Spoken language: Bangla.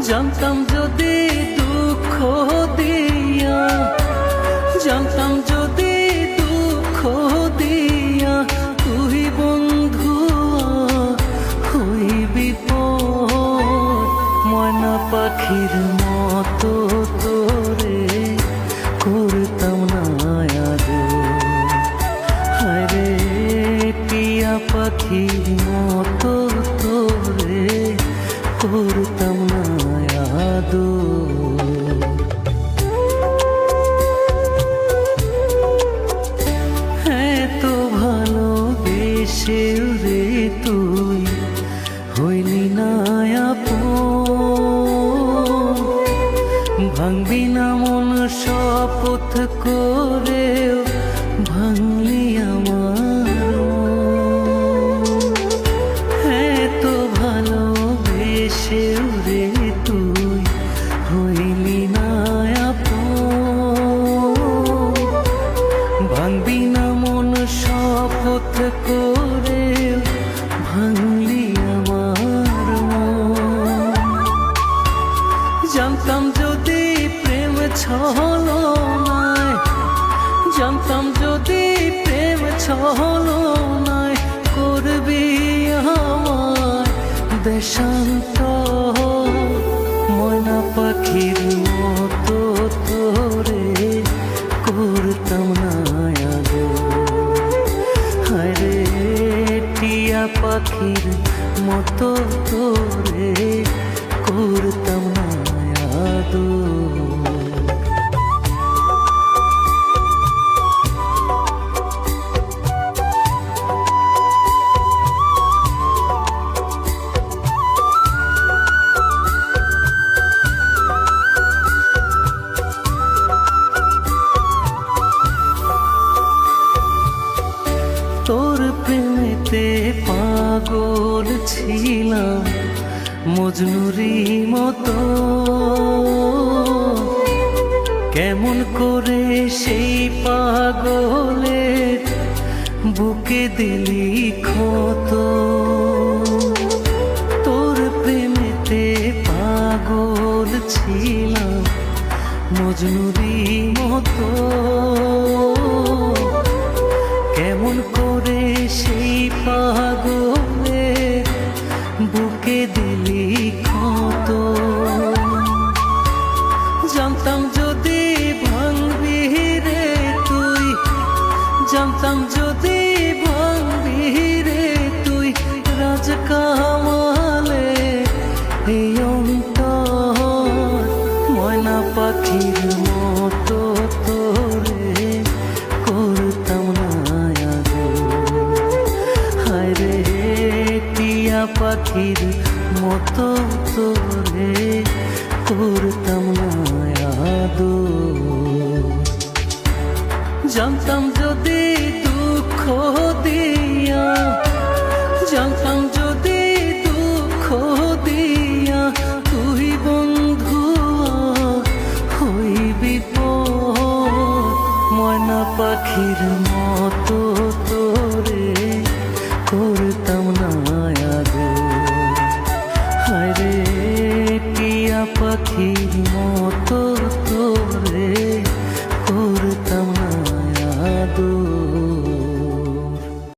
জানতাম যদি দুঃখ দিয়া, জানতাম যদি দুঃখ দিয়া তুই বন্ধু হইবি পর, ময়না পাখির মতো তোরে করতাম না আদর। হায়রে টিয়া পাখির মতো তোরে করতাম না আদর। এত ভালোবেসে রে তুই হইলি না আপন, ভাঙবি না মন শপথ করেও ভাঙলি আমার মন। এত ভালোবেসে রে তুই হইলি না আপন, ভাঙবি না মন শপথ করেও ভাঙলি আমার মন। জানতাম যদি প্রেম ছলনায়, জানতাম যদি প্রেম ছলনায় করবি আমার দেশান্তর, ময়না পাখির মতো তোরে করতাম না আদর। হায়রে টিয়া পাখির মতো তোরে করতাম না আদর। তোর প্রেমেতে পাগল ছিলাম মজনুরি মতো, কেমন করে সেই পাগলের বুকে দিলি ক্ষত। তোর প্রেমেতে পাগল ছিলাম মজনুরি মতো, কেমন করে সেই পাগলের বুকে দিলি ক্ষত। জানতাম যদি ভাঙবি রে তুই, জানতাম যদি ভাঙবি রে তুই রাজ কামালে এই অন্তর, ময়না পাখির মতো তোরে করতাম না আদর। হায়রে টিয়া পাখির মতো তোরে করতাম না আদর। জানতাম যদি দুঃখ দিয়া, জানতাম যদি দুঃখ দিয়া তুই বন্ধু হইবি পর, ময়না পাখির মতো তোরে করতাম না